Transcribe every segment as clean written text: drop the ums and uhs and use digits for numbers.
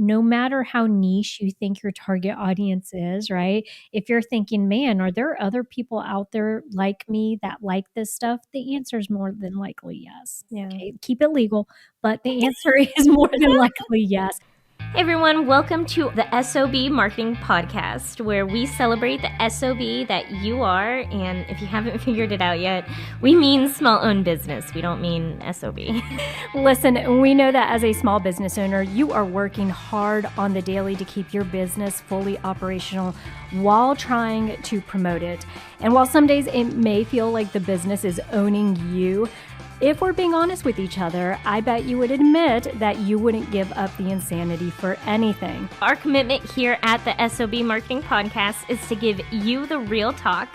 no matter how niche you think your target audience is, right? If you're thinking, man, are there other people out there like me that like this stuff? The answer is more than likely yes. Yeah. Okay, keep it legal, but the answer is more than likely yes. Hey everyone, welcome to the S.O.B Marketing Podcast, where we celebrate the S.O.B that you are, and if you haven't figured it out yet, we mean small-owned business. We don't mean S.O.B. Listen, we know that as a small business owner, you are working hard on the daily to keep your business fully operational while trying to promote it. And while some days it may feel like the business is owning you, if we're being honest with each other, I bet you would admit that you wouldn't give up the insanity for anything. Our commitment here at the S.O.B Marketing Podcast is to give you the real talk,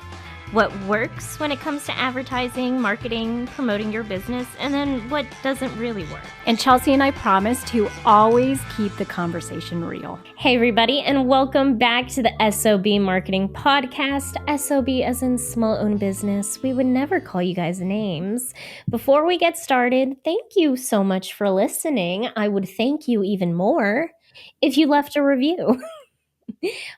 what works when it comes to advertising, marketing, promoting your business, and then what doesn't really work. And Chelsea and I promise to always keep the conversation real. Hey everybody, and welcome back to the S.O.B Marketing Podcast. S.O.B as in small-owned business. We would never call you guys names. Before we get started, thank you so much for listening. I would thank you even more if you left a review.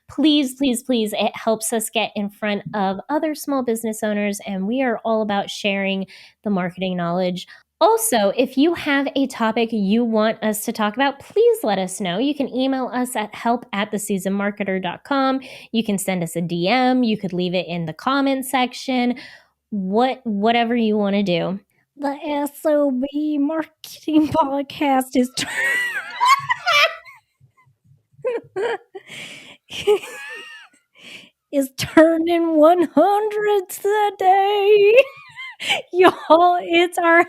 Please, please, please. It helps us get in front of other small business owners, and we are all about sharing the marketing knowledge. Also, if you have a topic you want us to talk about, please let us know. You can email us at help@theseasonmarketer.com. You can send us a DM. You could leave it in the comment section. Whatever you want to do. The S.O.B Marketing Podcast is turning 100 today. Y'all, it's our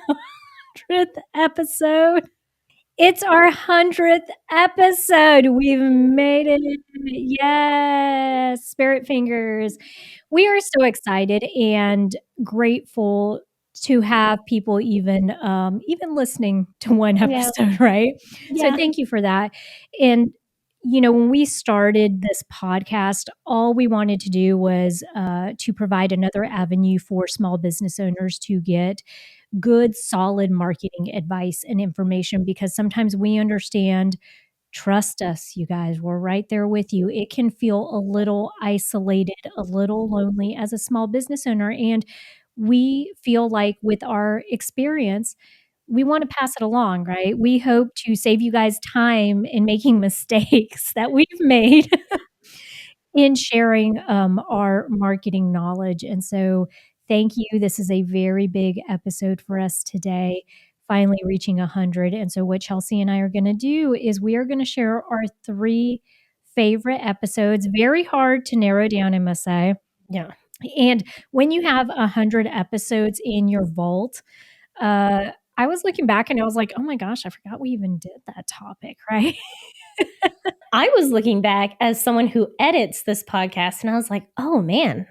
100th episode. It's our 100th episode. We've made it. Yes, spirit fingers. We are so excited and grateful to have people even listening to one episode, right? Yeah. So thank you for that. And you know, when we started this podcast, all we wanted to do was to provide another avenue for small business owners to get good, solid marketing advice and information, because sometimes we understand, trust us, you guys, we're right there with you. It can feel a little isolated, a little lonely as a small business owner. And we feel like with our experience, we want to pass it along, right? We hope to save you guys time in making mistakes that we've made in sharing our marketing knowledge. And so thank you. This is a very big episode for us today, finally reaching 100. And so what Chelsea and I are going to do is we are going to share our 3 favorite episodes. Very hard to narrow down, I must say. Yeah. And when you have 100 episodes in your vault, I was looking back and I was like, oh my gosh, I forgot we even did that topic, right? I was looking back as someone who edits this podcast, and I was like, oh man,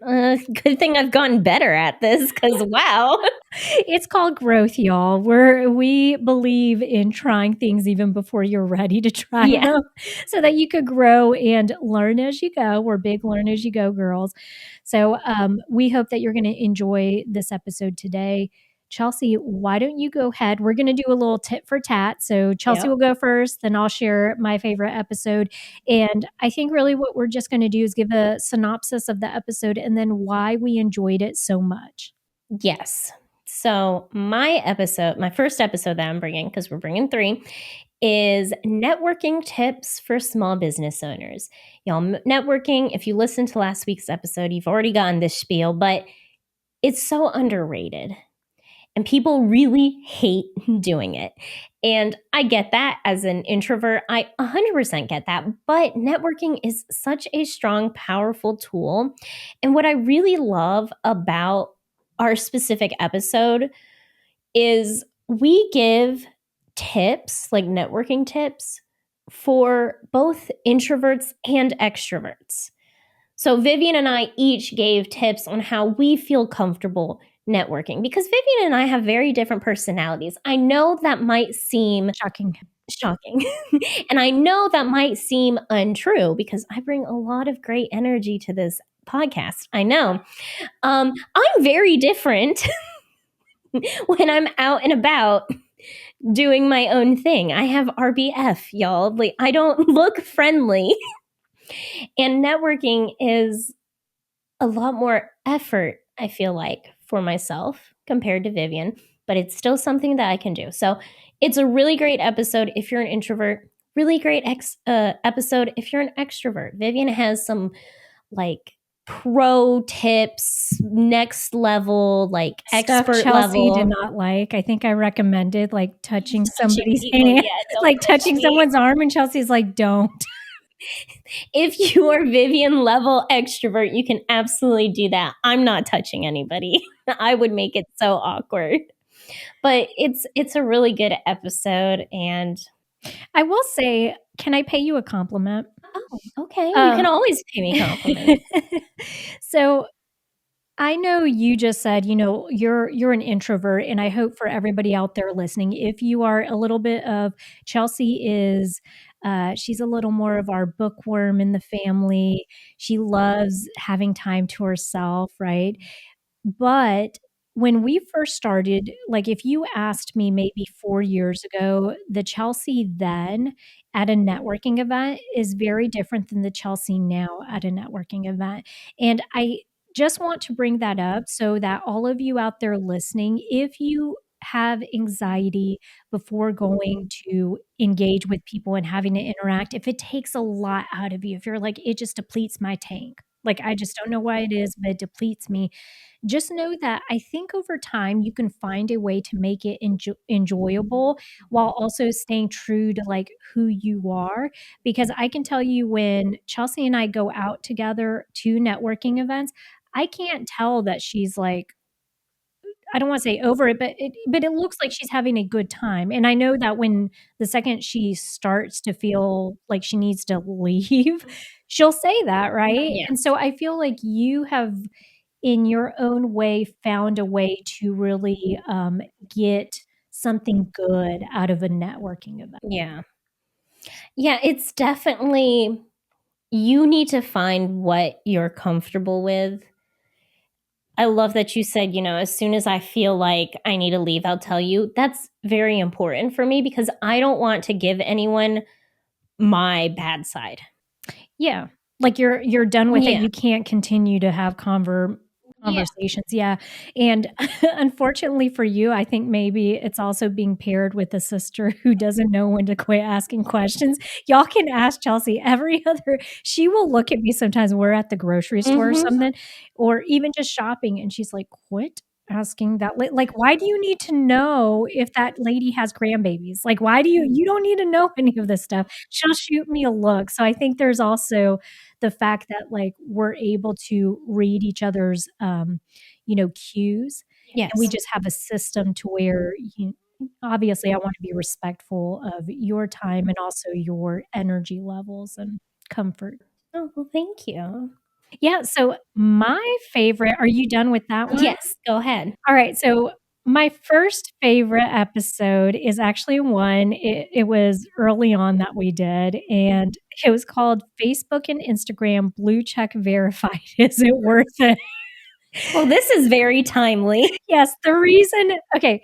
good thing I've gotten better at this, because wow. It's called growth, y'all. We believe in trying things even before you're ready to try them, so that you could grow and learn as you go. We're big learn as you go girls. So we hope that you're going to enjoy this episode today. Chelsea, why don't you go ahead? We're going to do a little tit for tat. So Chelsea will go first, then I'll share my favorite episode. And I think really what we're just going to do is give a synopsis of the episode and then why we enjoyed it so much. Yes. So my first episode that I'm bringing, because we're bringing 3, is networking tips for small business owners. Y'all, networking, if you listen to last week's episode, you've already gotten this spiel, but it's so underrated. And people really hate doing it. And I get that as an introvert. I 100% get that. But networking is such a strong, powerful tool. And what I really love about our specific episode is we give tips, like networking tips, for both introverts and extroverts. So Vivian and I each gave tips on how we feel comfortable networking, because Vivian and I have very different personalities. I know that might seem shocking. And I know that might seem untrue, because I bring a lot of great energy to this podcast. I know. I'm very different when I'm out and about doing my own thing. I have RBF, y'all. Like, I don't look friendly. And networking is a lot more effort, I feel like, for myself compared to Vivian, but it's still something that I can do. So it's a really great episode if you're an introvert, really great episode if you're an extrovert. Vivian has some like pro tips, next level, like Stuff expert Chelsea did level. not like. I think I recommended, like, touching Touching somebody's people, hand, yeah, don't like, touch touching me. someone's arm, and Chelsea's like, "Don't." If you are Vivian level extrovert, you can absolutely do that. I'm not touching anybody. I would make it so awkward. But it's a really good episode, and I will say, can I pay you a compliment? oh, okay, you can Um, always pay me compliments. so I know you just said, you're an introvert, and I hope for everybody out there listening, if you are a little bit of Chelsea is, she's a little more of our bookworm in the family. She loves having time to herself, right? But when we first started, like, if you asked me maybe 4 years ago, the Chelsea then at a networking event is very different than the Chelsea now at a networking event. And I just want to bring that up so that all of you out there listening, if you have anxiety before going to engage with people and having to interact, if it takes a lot out of you, if you're like, "It just depletes my tank. Like, I just don't know why it is, but it depletes me," just know that I think over time you can find a way to make it enjoyable while also staying true to like who you are. Because I can tell you when Chelsea and I go out together to networking events, I can't tell that she's like, I don't wanna say over it, but it looks like she's having a good time, and I know that when the second she starts to feel like she needs to leave, she'll say that, right? And Yes. so I feel like you have, in your own way, found a way to really, get something good out of a networking event. Yeah. Yeah, it's definitely you need to find what you're comfortable with. I love that you said, as soon as I feel like I need to leave, I'll tell you. That's very important for me because I don't want to give anyone my bad side. Yeah, like you're done with it, Yeah. you can't continue to have Yeah. conversations, yeah, and unfortunately for you, I think maybe it's also being paired with a sister who doesn't know when to quit asking questions. Y'all can ask Chelsea every other she will look at me sometimes, we're at the grocery store or Mhm. something, or even just shopping, and she's like, "Quit asking that like, why do you need to know if that lady has grandbabies? Like, why do you don't need to know any of this stuff." She'll shoot me a look. So I think there's also the fact that, like, we're able to read each other's, cues, and we Yes. just have a system to where obviously, I want to be respectful of your time and also your energy levels and comfort. Oh, well, thank you. Yeah, so my favorite, are you done with that one? Yes, go ahead. Alright, so my first favorite episode is actually one it was early on that we did, and it was called Facebook and Instagram Blue Check Verified. Is it worth it? Well, this is very timely. Yes, the reason okay,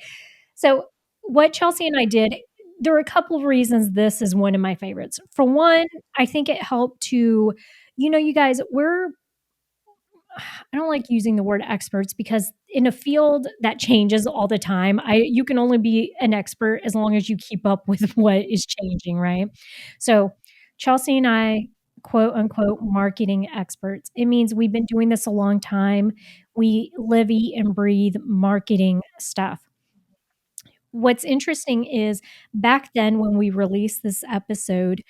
so what Chelsea and I did, there are a couple of reasons this is one of my favorites. For one, I think it helped to you guys, I don't like using the word experts because in a field that changes all the time, you can only be an expert as long as you keep up with what is changing, right? So, Chelsea and I, quote unquote, marketing experts. It means we've been doing this a long time. We live, eat, and breathe marketing stuff. What's interesting is back then when we released this episode,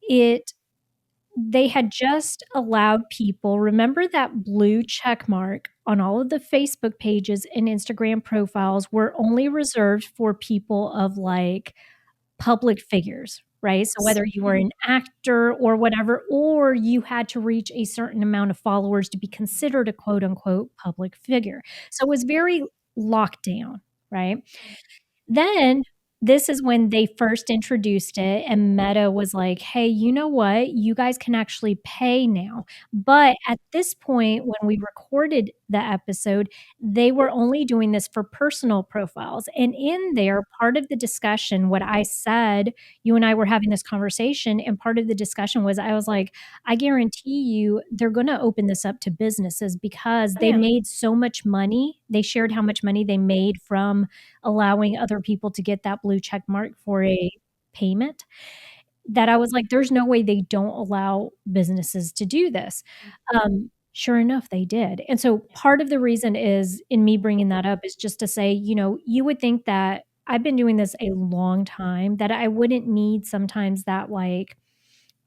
it they had just allowed people, remember that blue check mark on all of the Facebook pages and Instagram profiles were only reserved for people of like public figures, right? So whether you were an actor or whatever, or you had to reach a certain amount of followers to be considered a quote unquote public figure. So it was very locked down, right? Then this is when they first introduced it, and Meta was like, "Hey, you know what? You guys can actually pay now." But at this point, when we recorded the episode, they were only doing this for personal profiles. And in there, part of the discussion, what I said, you and I were having this conversation, and part of the discussion was I was like, I guarantee you they're going to open this up to businesses because Oh, they yeah. made so much money. They shared how much money they made from allowing other people to get that blue check mark for a payment that I was like, there's no way they don't allow businesses to do this. Sure enough, they did. And so part of the reason is in me bringing that up is just to say, you would think that I've been doing this a long time, that I wouldn't need sometimes that like,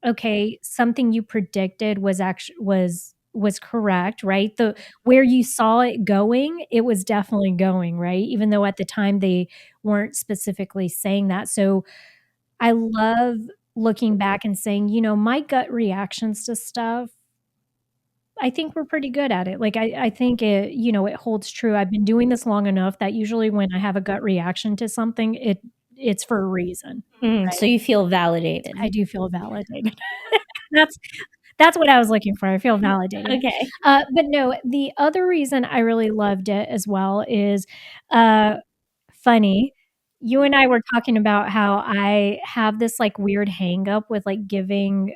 okay, something you predicted was actually was correct, right? The where you saw it going, it was definitely going, right? Even though at the time they weren't specifically saying that. So I love looking back and saying, my gut reactions to stuff, I think we're pretty good at it. Like I think it holds true. I've been doing this long enough that usually when I have a gut reaction to something, it's for a reason, So right? you feel validated. I do feel validated. That's that's what I was looking for. I feel validated. Okay. But no, the other reason I really loved it as well is, uh, funny. You and I were talking about how I have this, like, weird hang up with, like, giving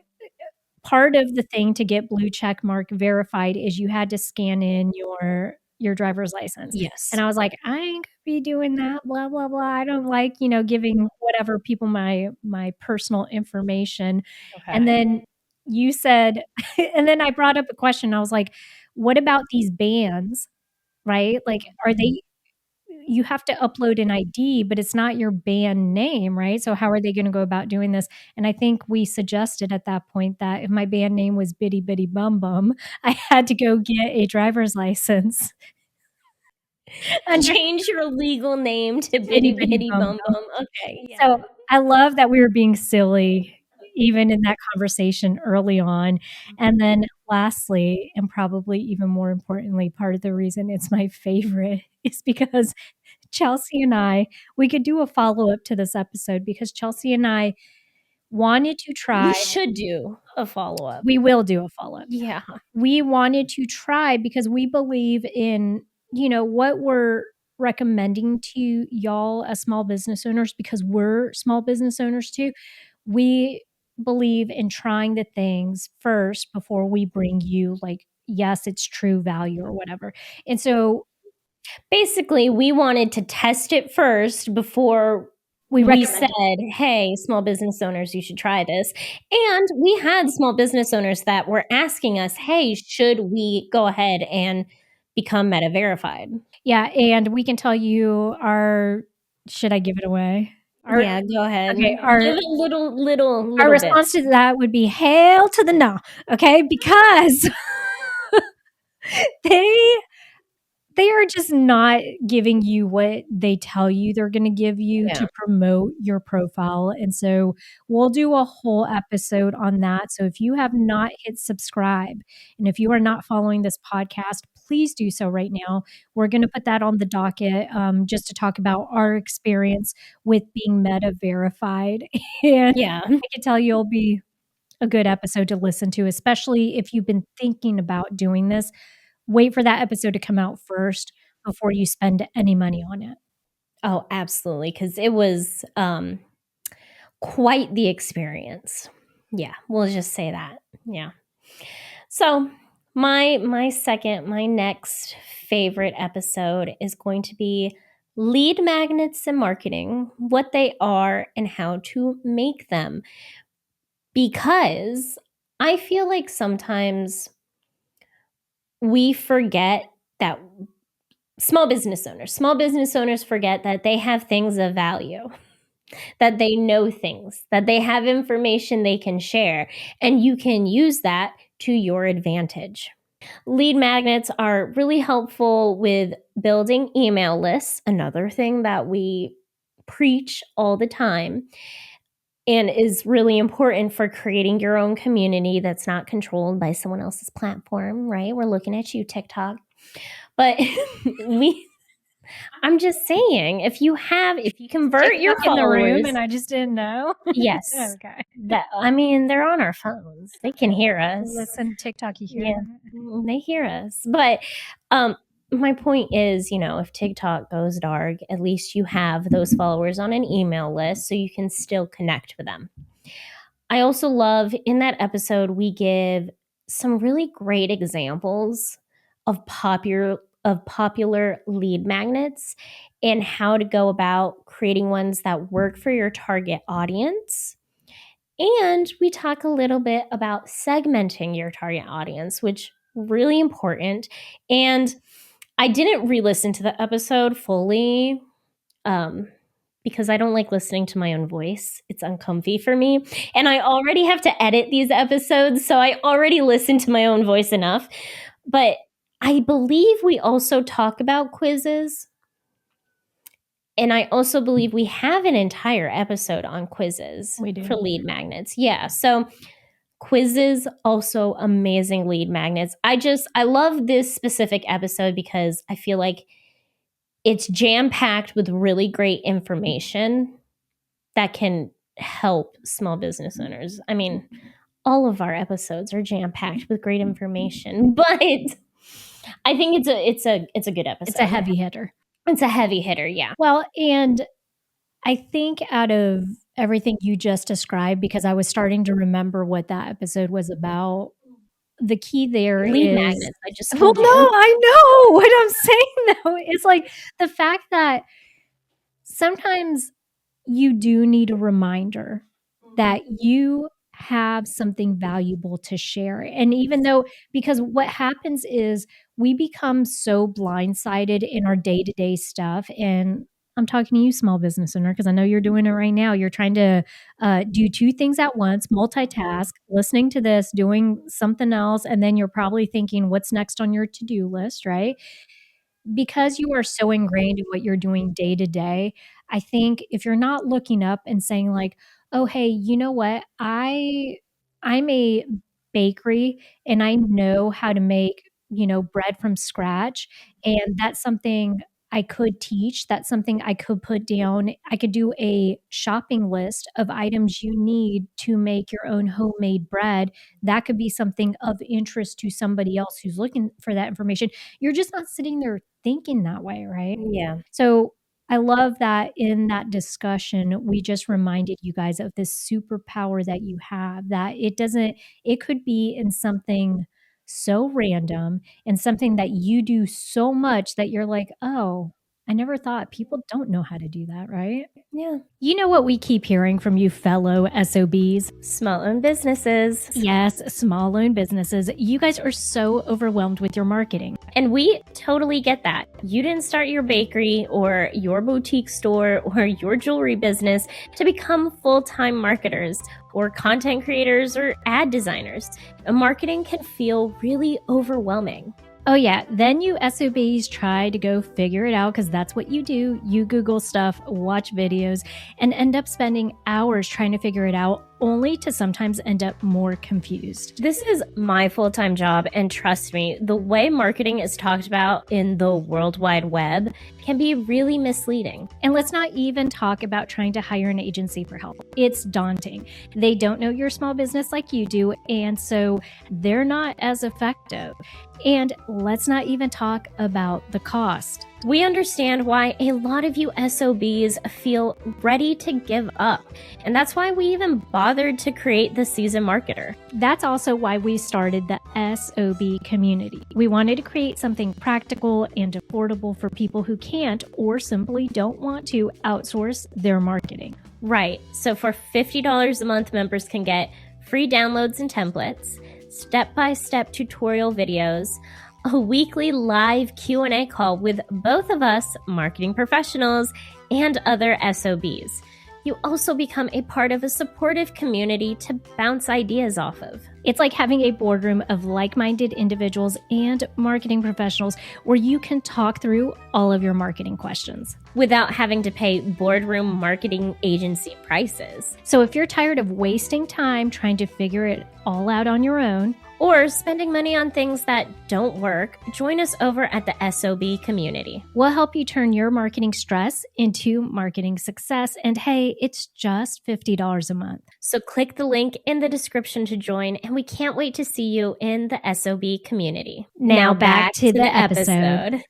part of the thing to get blue check mark verified is you had to scan in your driver's license, and Yes. I was like, "I ain't gonna be doing that, blah, blah, blah." I don't like, giving whatever people my personal information, and Okay. then you said and then I brought up a question, I was like, "What about these bans?" Right? Like, are they you have to upload an ID, but it's not your band name, right? So how are they gonna go about doing this? And I think we suggested at that point that if my band name was Bitty Bitty Bum Bum, I had to go get a driver's license under Change your legal name to Bitty Bitty Bitty Bitty Bum Bum Bum. Bum. Okay, yeah. So I love that we were being silly even in that conversation early on. And then lastly, and probably even more importantly, part of the reason it's my favorite is because Chelsea and I, we could do a follow-up to this episode because Chelsea and I wanted to We try should do a follow-up. we will do a follow-up. Yeah. We wanted to try because we believe in, what we're recommending to y'all as small business owners because we're small business owners too. We believe in trying the things first before we bring you like, yes, it's true value or whatever. And so Basically, we wanted to test it first before we we recommend said, it. "Hey, small business owners, you should try this." And we had small business owners that were asking us, "Hey, should we go ahead and become Meta verified?" Yeah, and we can tell you our should I give it away? Our Yeah, go ahead. okay, Give a little our little response bits. to that would be "Hail to the no," okay? Because they they are just not giving you what they tell you they're gonna give you Yeah. to promote your profile, and so we'll do a whole episode on that, so if you have not hit subscribe, and if you are not following this podcast, please do so right now. We're gonna put that on the docket, just to talk about our experience with being Meta verified, and Yeah. I can tell you it'll be a good episode to listen to, especially if you've been thinking about doing this. Wait for that episode to come out first before you spend any money on it. Oh, absolutely, 'cause it was, quite the experience. Yeah, we'll just say that. Yeah. So, my next favorite episode is going to be lead magnets and marketing, what they are and how to make them. Because I feel like sometimes we forget that small business owners forget that they have things of value, that they know things, that they have information they can share, and you can use that to your advantage. Lead magnets are really helpful with building email lists, another thing that we preach all the time and is really important for creating your own community that's not controlled by someone else's platform, right? We're looking at you, TikTok. But we I'm just saying, if you convert your in the room followers, and I just didn't know. yes, Okay. they're on our phones. They can hear us. Listen, TikTok, you hear Yeah, that? they hear us. But my point is, if TikTok goes dark, at least you have those followers on an email list so you can still connect with them. I also love in that episode, we give some really great examples of popular lead magnets and how to go about creating ones that work for your target audience. And we talk a little bit about segmenting your target audience, which really important. And I didn't re-listen to the episode fully because I don't like listening to my own voice. It's uncomfy for me. And I already have to edit these episodes, so I already listen to my own voice enough. But I believe we also talk about quizzes. And I also believe we have an entire episode on quizzes We do. for lead magnets. Yeah. So quizzes, also amazing lead magnets. I love this specific episode because I feel like it's jam-packed with really great information that can help small business owners. I mean, all of our episodes are jam-packed with great information, but I think it's a good episode. It's a heavy hitter. It's a heavy hitter, yeah. Well, and I think out of everything you just described, because I was starting to remember what that episode was about, the key there Lead is magnets, I just well, told no, you. I know what I'm saying though. It's like the fact that sometimes you do need a reminder that you have something valuable to share. And even though, because what happens is we become so blindsided in our day to day stuff. And I'm talking to you, small business owner, because I know you're doing it right now. You're trying to do two things at once, multitask, listening to this, doing something else. And then you're probably thinking, what's next on your to do list, right? Because you are so ingrained in what you're doing day to day, I think if you're not looking up and saying like, "Oh, hey, you know what? I'm a bakery and I know how to make, bread from scratch, and that's something I could teach. That's something I could put down. I could do a shopping list of items you need to make your own homemade bread. That could be something of interest to somebody else who's looking for that information." You're just not sitting there thinking that way, right? Yeah. So I love that in that discussion, we just reminded you guys of this superpower that you have, that it could be in something so random and something that you do so much that you're like, oh, I never thought people don't know how to do that, right? Yeah. You know what we keep hearing from you fellow SOBs? Small owned businesses. Yes, small owned businesses. You guys are so overwhelmed with your marketing. And we totally get that. You didn't start your bakery or your boutique store or your jewelry business to become full-time marketers or content creators or ad designers. Marketing can feel really overwhelming. Oh, yeah. Then you SOBs try to go figure it out because that's what you do. You Google stuff, watch videos, and end up spending hours trying to figure it out, only to sometimes end up more confused. This is my full-time job, and trust me, the way marketing is talked about in the World Wide Web can be really misleading. And let's not even talk about trying to hire an agency for help. It's daunting. They don't know your small business like you do, and so they're not as effective. And let's not even talk about the cost. We understand why a lot of you SOBs feel ready to give up. And that's why we even bothered to create the Season Marketer. That's also why we started the S.O.B community. We wanted to create something practical and affordable for people who can't or simply don't want to outsource their marketing. Right. So for $50 a month, members can get free downloads and templates, step-by-step tutorial videos, a weekly live Q&A call with both of us, marketing professionals, and other SOBs. You also become a part of a supportive community to bounce ideas off of. It's like having a boardroom of like-minded individuals and marketing professionals where you can talk through all of your marketing questions without having to pay boardroom marketing agency prices. So if you're tired of wasting time trying to figure it all out on your own, or spending money on things that don't work, join us over at the S.O.B community. We'll help you turn your marketing stress into marketing success. And hey, it's just $50 a month. So click the link in the description to join, and we can't wait to see you in the S.O.B community. Now back to the episode.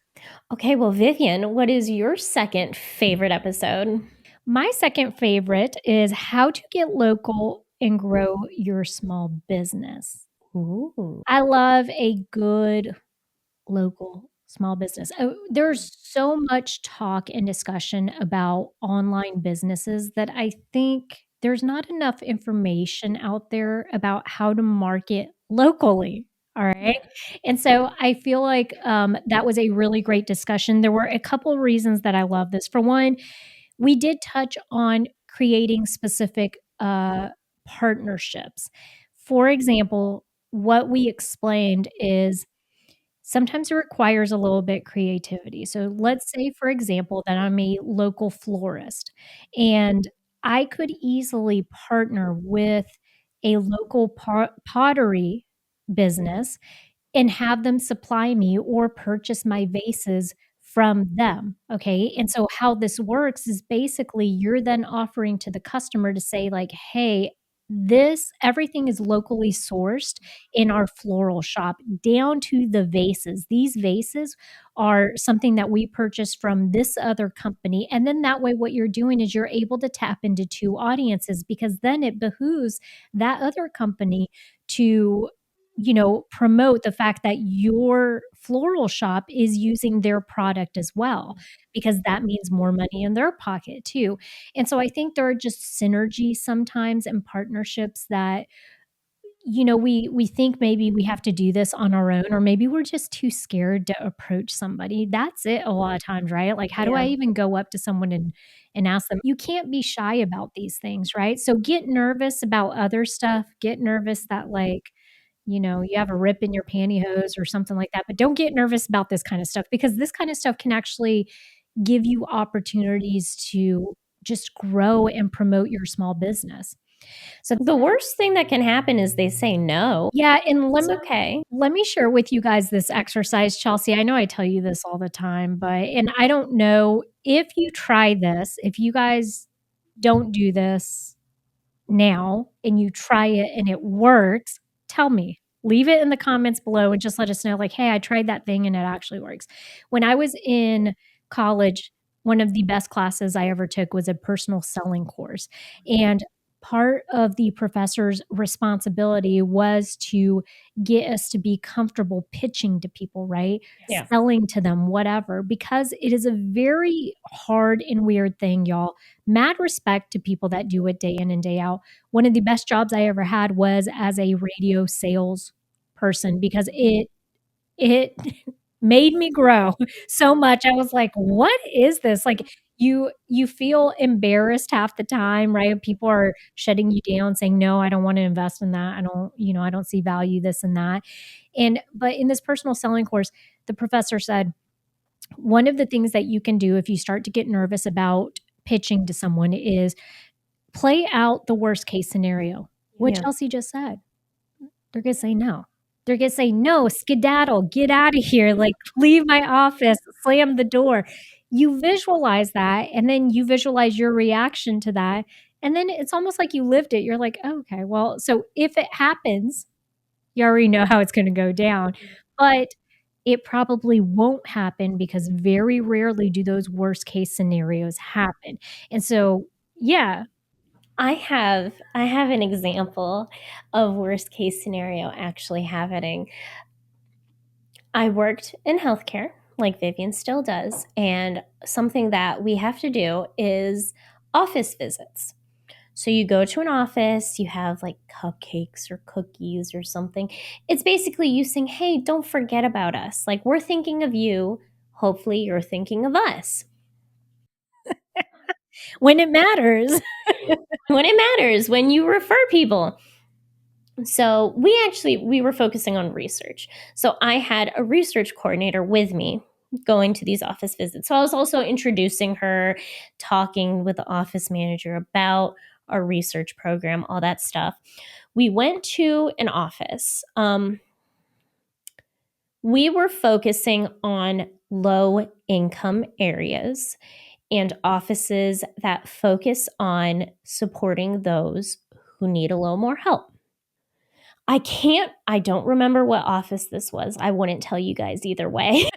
Okay, well, Vivian, what is your second favorite episode? My second favorite is how to get local and grow your small business. Ooh. I love a good local small business. Oh, there's so much talk and discussion about online businesses that I think there's not enough information out there about how to market locally. All right. And so I feel like that was a really great discussion. There were a couple reasons that I love this. For one, we did touch on creating specific partnerships. For example, what we explained is sometimes it requires a little bit creativity. So let's say, for example, that I'm a local florist and I could easily partner with a local pottery business and have them supply me or purchase my vases from them. Okay. And so how this works is basically you're then offering to the customer to say, like, hey, this everything is locally sourced in our floral shop down to the vases. These vases are something that we purchased from this other company. And then that way, what you're doing is you're able to tap into two audiences because then it behooves that other company to promote the fact that your floral shop is using their product as well, because that means more money in their pocket too. And so I think there are just synergies sometimes and partnerships that we think maybe we have to do this on our own, or maybe we're just too scared to approach somebody. That's it a lot of times, right? Like, how do I even go up to someone and ask them? You can't be shy about these things, right? So get nervous about other stuff. Get nervous that, like, you have a rip in your pantyhose or something like that, but don't get nervous about this kind of stuff because this kind of stuff can actually give you opportunities to just grow and promote your small business. So the worst thing that can happen is they say no. Yeah, and okay. Let me share with you guys this exercise, Chelsea. I know I tell you this all the time, and I don't know if you try this, if you guys don't do this now and you try it and it works, tell me. Leave it in the comments below and just let us know, like, hey, I tried that thing and it actually works. When I was in college, one of the best classes I ever took was a personal selling course. And part of the professor's responsibility was to get us to be comfortable pitching to people, right? Yeah. Selling to them, whatever, because it is a very hard and weird thing, y'all. Mad respect to people that do it day in and day out. One of the best jobs I ever had was as a radio sales person because it made me grow so much. I was like, "What is this?" Like, you feel embarrassed half the time, right? People are shutting you down saying, "No, I don't wanna invest in that. I don't see value, this and that." But in this personal selling course, the professor said, one of the things that you can do if you start to get nervous about pitching to someone is play out the worst case scenario, which Yeah. Chelsea just said. They're gonna say no. They're gonna say, "No, skedaddle, get out of here, like, leave my office, slam the door." You visualize that, and then you visualize your reaction to that, and then it's almost like you lived it. You're like, "Oh, okay, well, so if it happens, you already know how it's gonna go down." But it probably won't happen because very rarely do those worst case scenarios happen. And so, yeah. I have an example of worst case scenario actually happening. I worked in healthcare, like Vivian still does, and something that we have to do is office visits. So you go to an office, you have like cupcakes or cookies or something. It's basically you saying, "Hey, don't forget about us. Like, we're thinking of you. Hopefully you're thinking of us." When it matters. When it matters, when you refer people. So we were focusing on research. So I had a research coordinator with me going to these office visits. So I was also introducing her, talking with the office manager about our research program, all that stuff. We went to an office. We were focusing on low income areas and offices that focus on supporting those who need a little more help. I don't remember what office this was. I wouldn't tell you guys either way.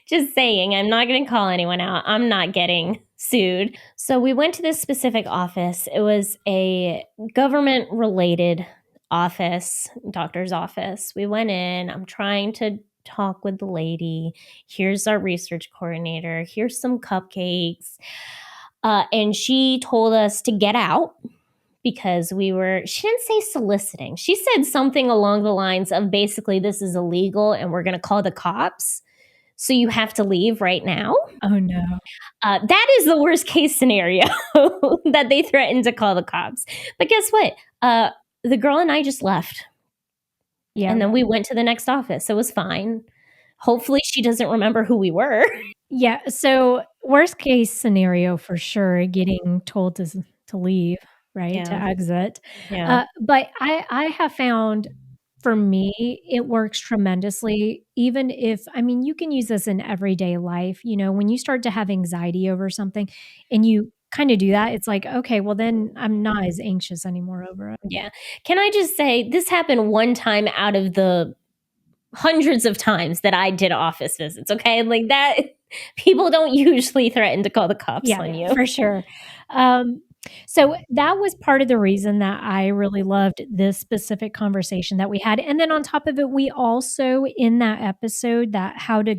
Just saying, I'm not going to call anyone out. I'm not getting sued. So we went to this specific office. It was a government related office, doctor's office. We went in. I'm trying to talk with the lady. Here's our research coordinator. Here's some cupcakes. And she told us to get out because she didn't say soliciting. She said something along the lines of basically, this is illegal and we're going to call the cops. So you have to leave right now. Oh, no. That is the worst case scenario that they threatened to call the cops. But guess what? The girl and I just left. Yeah. And then we went to the next office. It was fine. Hopefully she doesn't remember who we were. Yeah. So worst case scenario for sure, getting told to leave, right? To Yeah. exit. Yeah. But I have found for me, it works tremendously. Even if, I mean, you can use this in everyday life. You know, when you start to have anxiety over something and you kind of do that, it's like, okay, well, then I'm not as anxious anymore over it. Yeah. Can I just say this happened one time out of the hundreds of times that I did office visits, okay? Like that, people don't usually threaten to call the cops Yeah, on you. for sure. So that was part of the reason that I really loved this specific conversation that we had. And then on top of it, we also in that episode that how to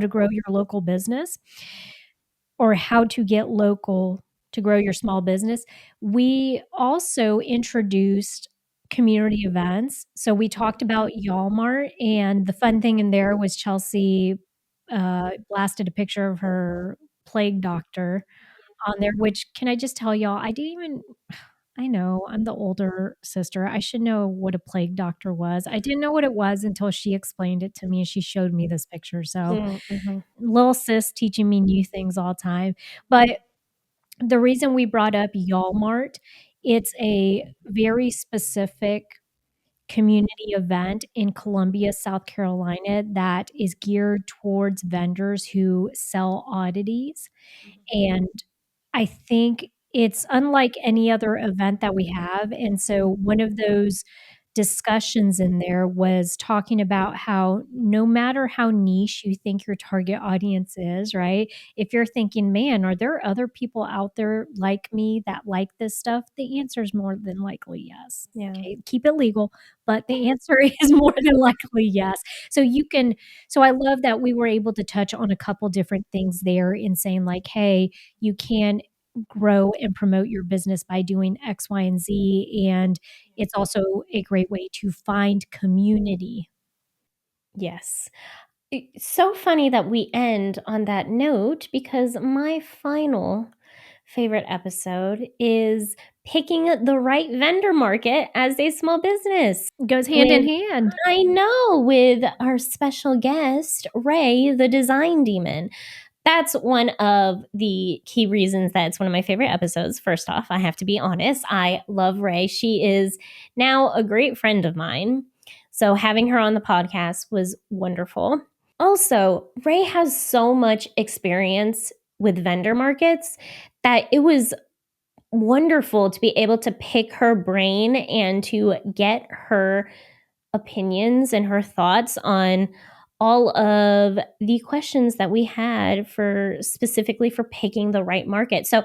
grow your local business or how to get local to grow your small business, we also introduced community events. So we talked about Y'all Mart, and the fun thing in there was Chelsea blasted a picture of her plague doctor on there, which can I just tell y'all, I know I'm the older sister. I should know what a plague doctor was. I didn't know what it was until she explained it to me and she showed me this picture. So Mm-hmm. little sis teaching me new things all the time. But the reason we brought up Y'all Mart, it's a very specific community event in Columbia, South Carolina that is geared towards vendors who sell oddities. And I think it's unlike any other event that we have. And so one of those discussions in there was talking about how no matter how niche you think your target audience is, right? If you're thinking, man, are there other people out there like me that like this stuff? The answer is more than likely yes. Yeah. Okay, keep it legal, but the answer is more than likely yes. So I love that we were able to touch on a couple different things there in saying, like, hey, you can grow and promote your business by doing X, Y, and Z. And it's also a great way to find community. Yes. It's so funny that we end on that note because my final favorite episode is picking the right vendor market as a small business. Goes hand in With hand. I know, with our special guest, Ray, the design demon. That's one of the key reasons that it's one of my favorite episodes. First off, I have to be honest. I love Ray. She is now a great friend of mine. So having her on the podcast was wonderful. Also, Ray has so much experience with vendor markets that it was wonderful to be able to pick her brain and to get her opinions and her thoughts on all of the questions that we had for specifically for picking the right market. So,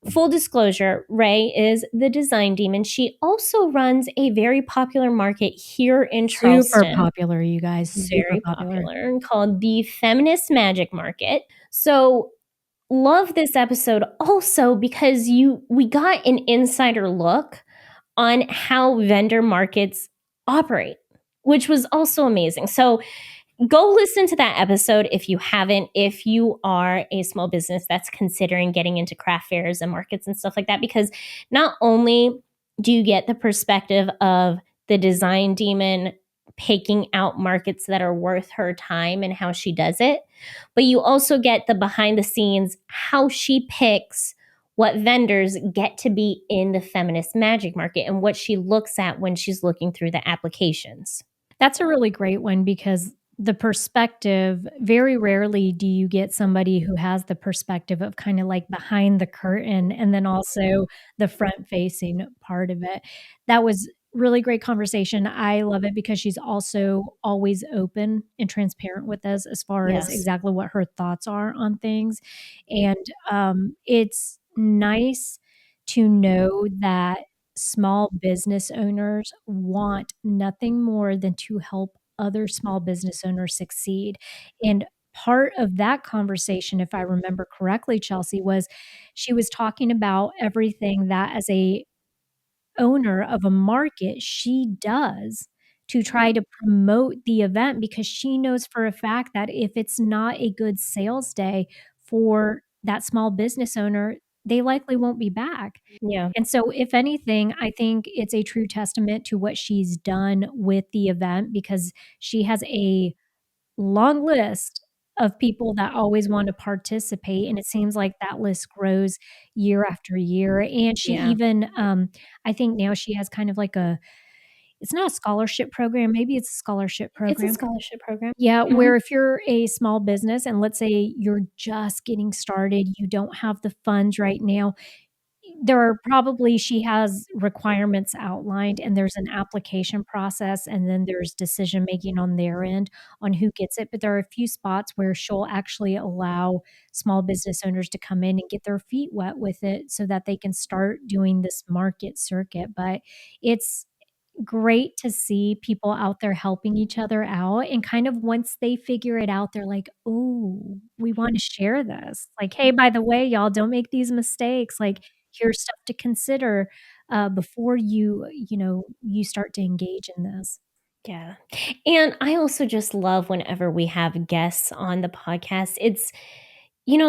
full disclosure, Ray is the design demon. She also runs a very popular market here in Super Charleston. popular, you guys. Super Very popular. popular, called the Feminist Magic Market. So, love this episode also because we got an insider look on how vendor markets operate, which was also amazing. So go listen to that episode if you haven't, if you are a small business that's considering getting into craft fairs and markets and stuff like that, because not only do you get the perspective of the design demon picking out markets that are worth her time and how she does it. But you also get the behind the scenes, how she picks what vendors get to be in the feminist magic market and what she looks at when she's looking through the applications. That's a really great one because the perspective, very rarely do you get somebody who has the perspective of kind of like behind the curtain and then also the front facing part of it. That was really great conversation. I love it because she's also always open and transparent with us as far as Yes. exactly what her thoughts are on things. And it's nice to know that small business owners want nothing more than to help other small business owners succeed. And part of that conversation, if I remember correctly, Chelsea, was she was talking about everything that as a owner of a market she does to try to promote the event because she knows for a fact that if it's not a good sales day for that small business owner, they likely won't be back. Yeah. And so, if anything, I think it's a true testament to what she's done with the event because she has a long list of people that always want to participate, and it seems like that list grows year after year, and she Yeah. even, I think now she has kind of like a it's not a scholarship program, maybe it's a scholarship It's a program. scholarship program. Yeah, Mhm. where if you're a small business and let's say you're just getting started, you don't have the funds right now, there are probably she has requirements outlined, and there's an application process, and then there's decision making on their end on who gets it, but there are a few spots where she'll actually allow small business owners to come in and get their feet wet with it so that they can start doing this market circuit, but it's great to see people out there helping each other out, and kind of once they figure it out, they're like, "Ooh, we wanna share this." Like, "Hey, by the way, y'all, don't make these mistakes, like, here's stuff to consider, before you start to engage in this." Yeah. And I also just love whenever we have guests on the podcast. It's,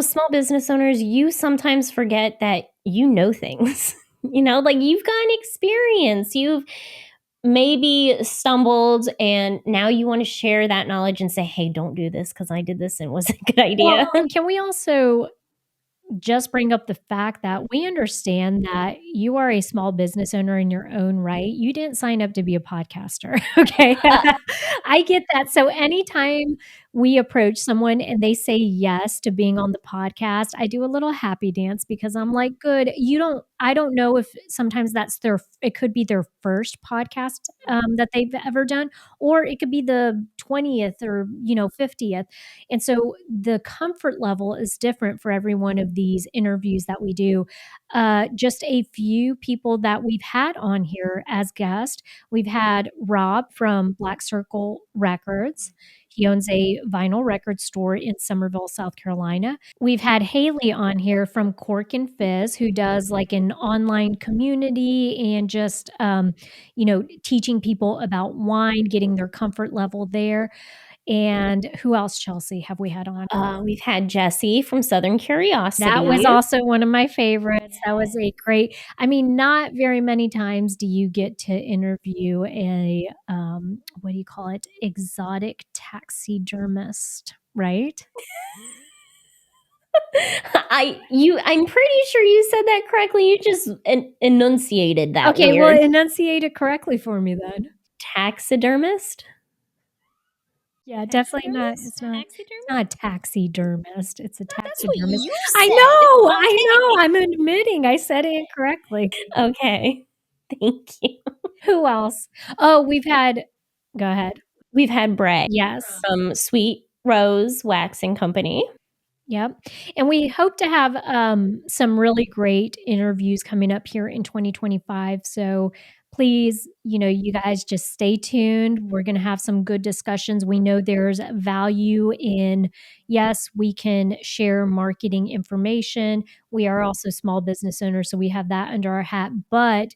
small business owners, you sometimes forget that you know things. Like you've gotten experience. You've maybe stumbled and now you want to share that knowledge and say, hey, don't do this because I did this and it was a good Well, idea. and can we also just bring up the fact that we understand that you are a small business owner in your own right. You didn't sign up to be a podcaster, okay? I get that. So anytime we approach someone and they say yes to being on the podcast, I do a little happy dance because I'm like, "Good." I don't know if sometimes it could be their first podcast, that they've ever done, or it could be the 20th or, 50th. And so the comfort level is different for every one of these interviews that we do. Just a few people that we've had on here as guests. We've had Rob from Black Circle Records. He owns a vinyl record store in Somerville, South Carolina. We've had Haley on here from Cork and Fizz, who does like an online community and just, teaching people about wine, getting their comfort level there. And who else, Chelsea, have we had on? We've had Jesse from Southern That was Curiosity. also one of my favorites. That was Yes. a great I mean, not very many times do you get to interview a, what do you call it? Exotic taxidermist, right? I'm pretty sure you said that correctly. You just enunciated that Okay, well, weird. enunciate it correctly for me then. Taxidermist? Yeah, definitely not Taxidermist? it's not a Taxidermist? taxidermist, it's a That's what taxidermist. you said. I know, I'm admitting I said it incorrectly. Okay. Thank you. Who else? Oh, we've had go ahead. We've had Bray Yes. from Sweet Rose Waxing Company. Yep. And we hope to have some really great interviews coming up here in 2025. So please, you guys just stay tuned. We're going to have some good discussions. We know there's value in, yes, we can share marketing information. We are also small business owners, so we have that under our hat. But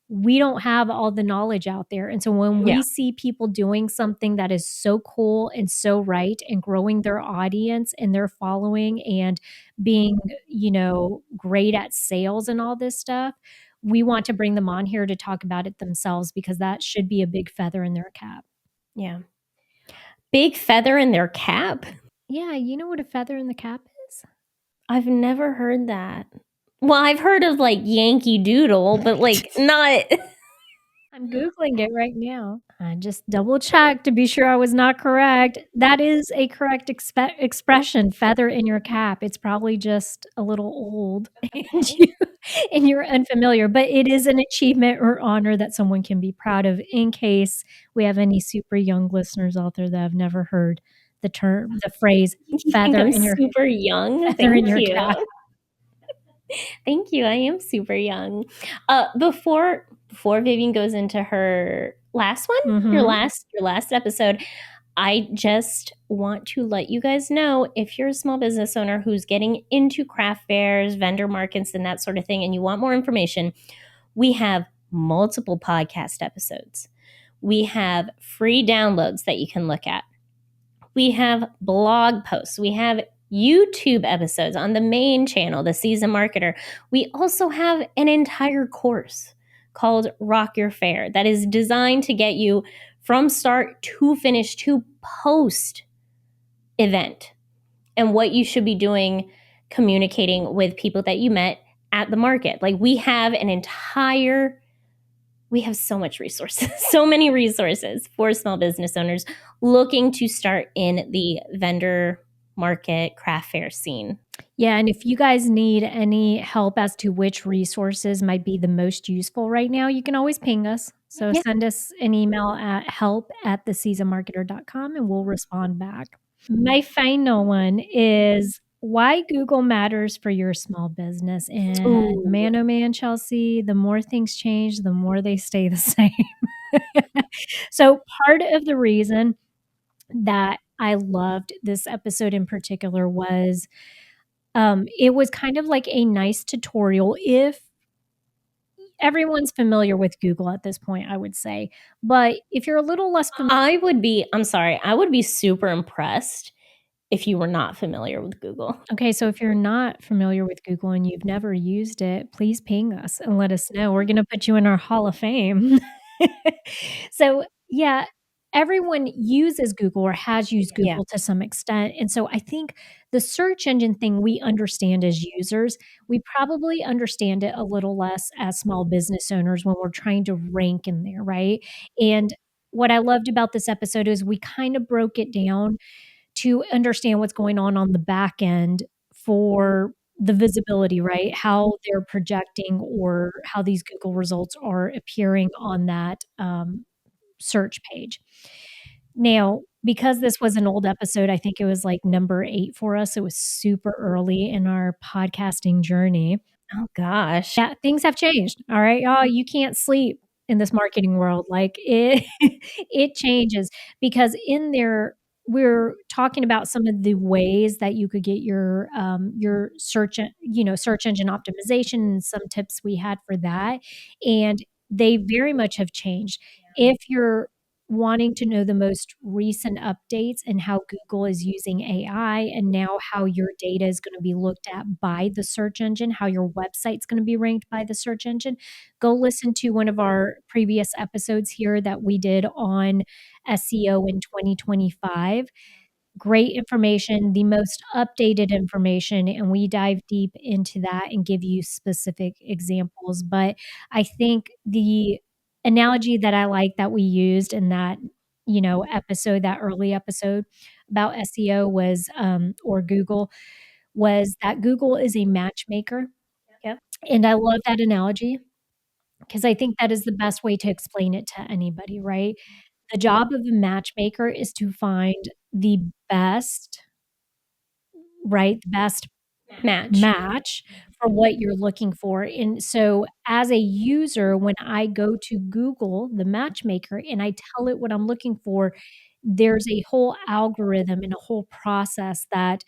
we don't have all the knowledge out there. And so when Yeah. we see people doing something that is so cool and so right and growing their audience and their following and being, great at sales and all this stuff, we want to bring them on here to talk about it themselves because that should be a big feather in their cap. Yeah. Big feather in their cap? Yeah, you know what a feather in the cap is? I've never heard that. Well, I've heard of like Yankee Doodle, but like not. I'm Googling it right now. I just double checked to be sure I was not correct. That is a correct expression, feather in your cap. It's probably just a little old and you're unfamiliar, but it is an achievement or honor that someone can be proud of in case we have any super young listeners out there that have never heard the phrase You think feather I'm in your super young? feather in Thank your you. cap. Thank you. I am super young. Before Vivian goes into her last one, your last episode, I just want to let you guys know, if you're a small business owner who's getting into craft fairs, vendor markets, and that sort of thing, and you want more information, we have multiple podcast episodes. We have free downloads that you can look at. We have blog posts. We have YouTube episodes on the main channel, The Seasoned Marketer. We also have an entire course called Rock Your Fair that is designed to get you from start to finish to post event and what you should be doing communicating with people that you met at the market. Like, we have so much resources, so many resources for small business owners looking to start in the vendor market craft fair scene. Yeah, and if you guys need any help as to which resources might be the most useful right now, you can always ping us. So Yeah. send us an email at help@theseasonmarketer.com and we'll respond back. My final one is why Google matters for your small business. And Ooh. man, oh man, Chelsea, the more things change, the more they stay the same. So part of the reason that I loved this episode in particular was it was kind of like a nice tutorial if everyone's familiar with Google at this point, I would say. But if you're a little less familiar, I would be super impressed if you were not familiar with Google. okay, so if you're not familiar with Google and you've never used it, please ping us and let us know. We're going to put you in our Hall of Fame. So, yeah, everyone uses Google or has used Yeah. Google to some extent. And so I think the search engine thing we understand as users, we probably understand it a little less as small business owners when we're trying to rank in there, right? And what I loved about this episode is we kind of broke it down to understand what's going on the back end for the visibility, right? How they're projecting or how these Google results are appearing on that search page. Now, because this was an old episode, I think it was like number 8 for us. It was super early in our podcasting journey. Oh gosh. Yeah, things have changed. All right, y'all. You can't sleep in this marketing world. Like it, it changes because in there we're talking about some of the ways that you could get your search engine optimization and some tips we had for that, and they very much have changed. If you're wanting to know the most recent updates and how Google is using AI and now how your data is going to be looked at by the search engine, how your website's going to be ranked by the search engine, go listen to one of our previous episodes here that we did on SEO in 2025. Great information, the most updated information, and we dive deep into that and give you specific examples. But I think the analogy that I like that we used in that, episode, that early episode about SEO was, or Google, was that Google is a matchmaker. Yep. And I love that analogy because I think that is the best way to explain it to anybody, right? The job of a matchmaker is to find the best, right? The best Match. match for what you're looking for. And so as a user, when I go to Google, the matchmaker, and I tell it what I'm looking for, there's a whole algorithm and a whole process that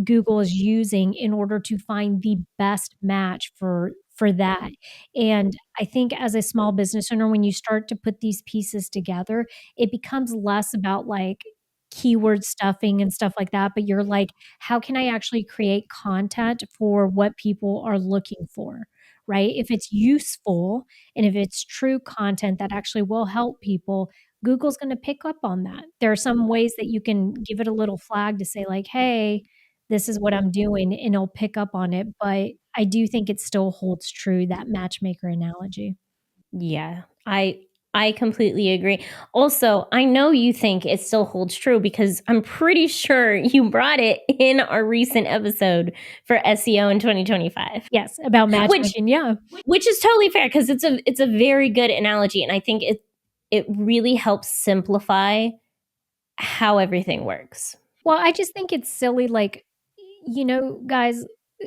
Google is using in order to find the best match for that. And I think as a small business owner, when you start to put these pieces together, it becomes less about like keyword stuffing and stuff like that, but you're like, how can I actually create content for what people are looking for? right? If it's useful and if it's true content that actually will help people, Google's going to pick up on that. There are some ways that you can give it a little flag to say, like, hey, this is what I'm doing, and it'll pick up on it. But I do think it still holds true, that matchmaker analogy. Yeah, I completely agree. Also, I know you think it still holds true because I'm pretty sure you brought it in our recent episode for SEO in 2025. Yes, about Which matchmaking. Yeah. which is totally fair because it's a very good analogy, and I think it really helps simplify how everything works. Well, I just think it's silly, like, guys,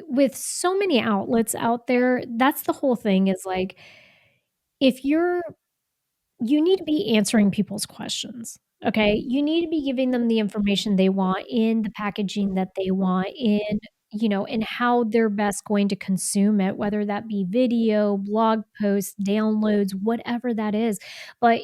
with so many outlets out there, that's the whole thing is like, if you need to be answering people's questions, okay? You need to be giving them the information they want in the packaging that they want in, and how they're best going to consume it, whether that be video, blog posts, downloads, whatever that is. But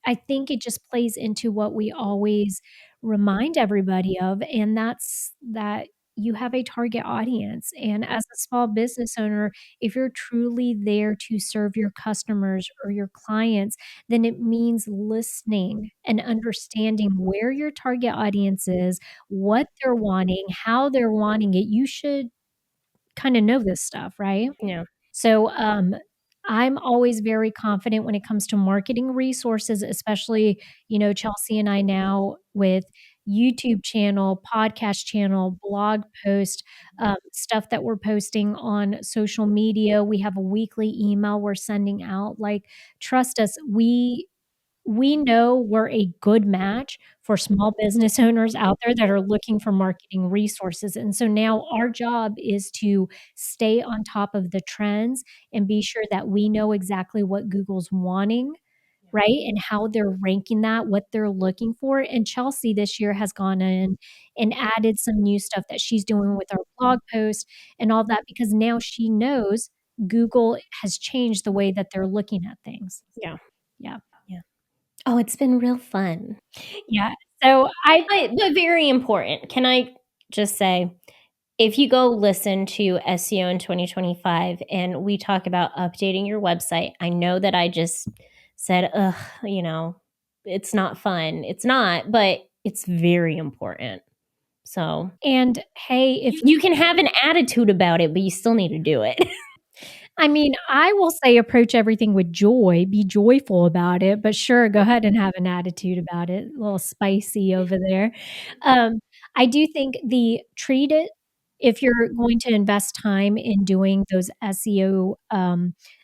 I think it just plays into what we always remind everybody of, and that's that you have a target audience. And as a small business owner, if you're truly there to serve your customers or your clients, then it means listening and understanding where your target audience is, what they're wanting, how they're wanting it. You should kinda know this stuff, right? Yeah. So, I'm always very confident when it comes to marketing resources, especially, Chelsea and I now with YouTube channel, podcast channel, blog post, stuff that we're posting on social media. We have a weekly email we're sending out. Like, trust us, we know we're a good match for small business owners out there that are looking for marketing resources, and so now our job is to stay on top of the trends and be sure that we know exactly what Google's wanting, right? And how they're ranking that, what they're looking for, and Chelsea this year has gone in and added some new stuff that she's doing with our blog post and all that because now she knows Google has changed the way that they're looking at things. Yeah. Yeah. Yeah. Oh, it's been real fun. Yeah. So But very important. Can I just say, if you go listen to SEO in 2025 and we talk about updating your website, I know that I just said, ugh, it's not fun. It's not, but it's very important. So and hey, if you can have an attitude about it, but you still need to do it. I mean, I will say approach everything with joy, be joyful about it, but sure, go ahead and have an attitude about it, a little spicy over there. Um, I do think the treat it if you're going to invest time in doing those SEO,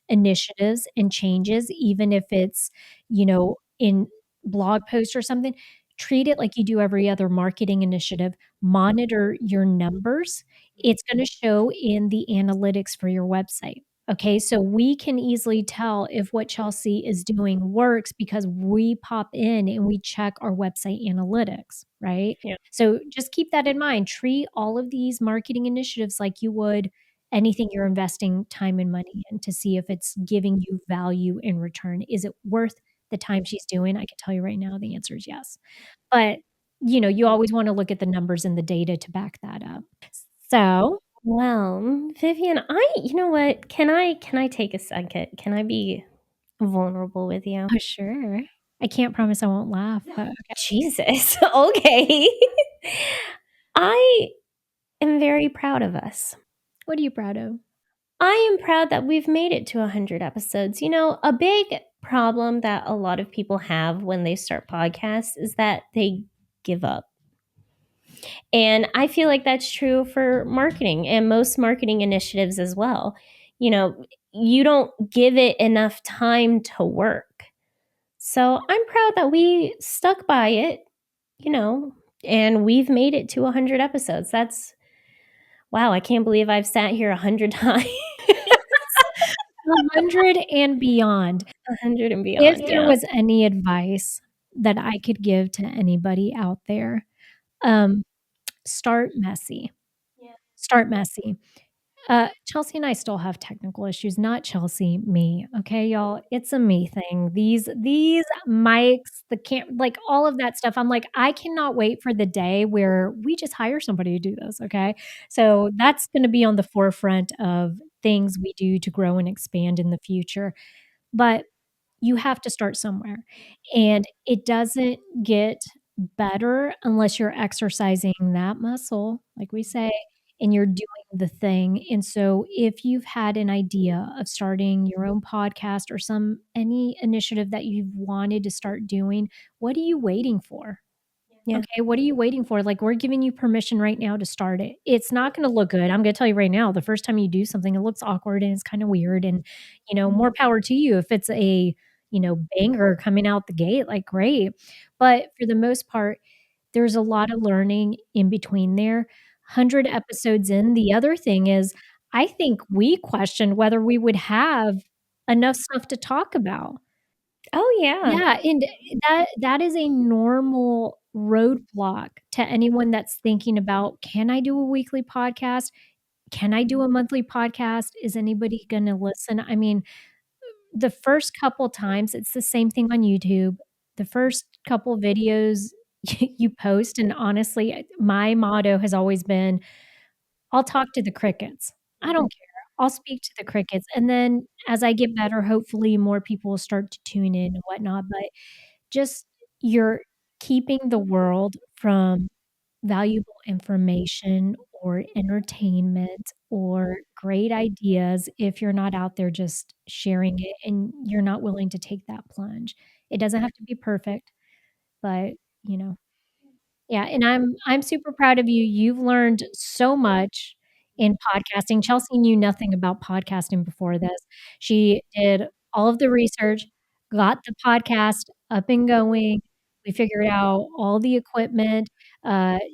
initiatives and changes, even if it's, in blog post or something, treat it like you do every other marketing initiative. Monitor your numbers. It's gonna show in the analytics for your website. Okay, so we can easily tell if what Chelsea is doing works because we pop in and we check our website analytics, right? Yeah. So just keep that in mind. Treat all of these marketing initiatives like you would anything you're investing time and money in to see if it's giving you value in return. Is it worth the time she's doing? I can tell you right now the answer is yes. But, you always wanna look at the numbers and the data to back that up. So Well, Vivian, you know what? Can I take a second? Can I be vulnerable with you? oh, sure. I can't promise I won't laugh, but okay. Jesus. Okay. I am very proud of us. What are you proud of? I am proud that we've made it to 100 episodes. A big problem that a lot of people have when they start podcasts is that they give up. And I feel like that's true for marketing and most marketing initiatives as well. You don't give it enough time to work. So I'm proud that we stuck by it, you know, and we've made it to 100 episodes. Wow, I can't believe I've sat here 100 times. 100 and beyond. 100 and If beyond, there yeah. was any advice that I could give to anybody out there, start messy. Yeah. Start messy. Chelsea and I still have technical issues, not Chelsea, me, okay, y'all? It's a me thing. These mics, the like, all of that stuff, I'm like, "I cannot wait for the day where we just hire somebody to do this," okay? So, that's gonna be on the forefront of things we do to grow and expand in the future, but you have to start somewhere, and it doesn't get better unless you're exercising that muscle, like we say, and you're doing the thing, and so if you've had an idea of starting your own podcast or any initiative that you've wanted to start doing, what are you waiting for? Yeah. Okay, what are you waiting for? Like, we're giving you permission right now to start it. It's not gonna look good. I'm gonna tell you right now, the first time you do something, it looks awkward and it's kinda weird and, more power to you. If it's a, banger coming out the gate, like, great. But for the most part, there's a lot of learning in between there. 100 episodes in, the other thing is, I think we questioned whether we would have enough stuff to talk about. Oh, yeah. Yeah, and that is a normal roadblock to anyone that's thinking about, "Can I do a weekly podcast? Can I do a monthly podcast? Is anybody gonna listen?" I mean, the first couple times, it's the same thing on YouTube. The first couple videos you post, and honestly, my motto has always been, "I'll talk to the crickets. I don't care. I'll speak to the crickets," and then as I get better, hopefully more people will start to tune in and whatnot, but just you're keeping the world from valuable information or entertainment or great ideas if you're not out there just sharing it and you're not willing to take that plunge. It doesn't have to be perfect, but, you know yeah, and I'm super proud of you. You've learned so much in podcasting. Chelsea knew nothing about podcasting before this. She did all of the research, got the podcast up and going. We figured out all the equipment.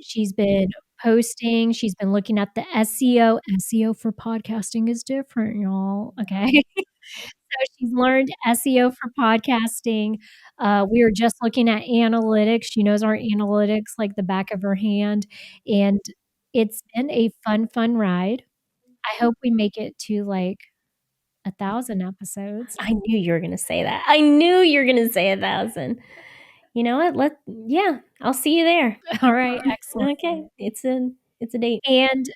She's been posting. She's been looking at the SEO. SEO for podcasting is different, y'all, okay? So she's learned SEO for podcasting. We were just looking at analytics. She knows our analytics like the back of her hand, and it's been a fun, fun ride. I hope we make it to, like, 1,000 episodes. I knew you were gonna say that. I knew you were gonna say 1,000. You know what? Yeah, I'll see you there. All right, excellent. Okay, it's a date. And,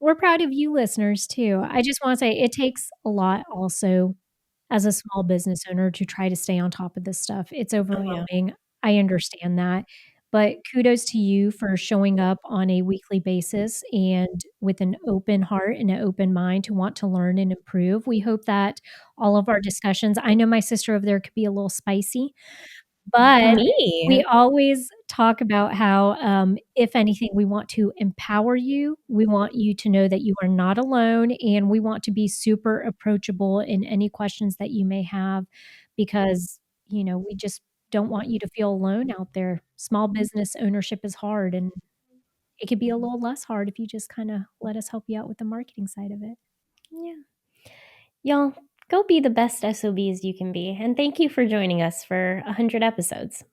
we're proud of you listeners too. I just wanna say it takes a lot also as a small business owner to try to stay on top of this stuff. It's Oh, yeah. overwhelming. I understand that. But kudos to you for showing up on a weekly basis and with an open heart and an open mind to want to learn and improve. We hope that all of our discussions, I know my sister over there could be a little spicy, but we Me? always talk about how, if anything, we want to empower you. We want you to know that you are not alone, and we want to be super approachable in any questions that you may have because, we just don't want you to feel alone out there. Small business ownership is hard, and it could be a little less hard if you just kinda let us help you out with the marketing side of it. Yeah. Y'all, go be the best SOBs you can be, and thank you for joining us for 100 episodes.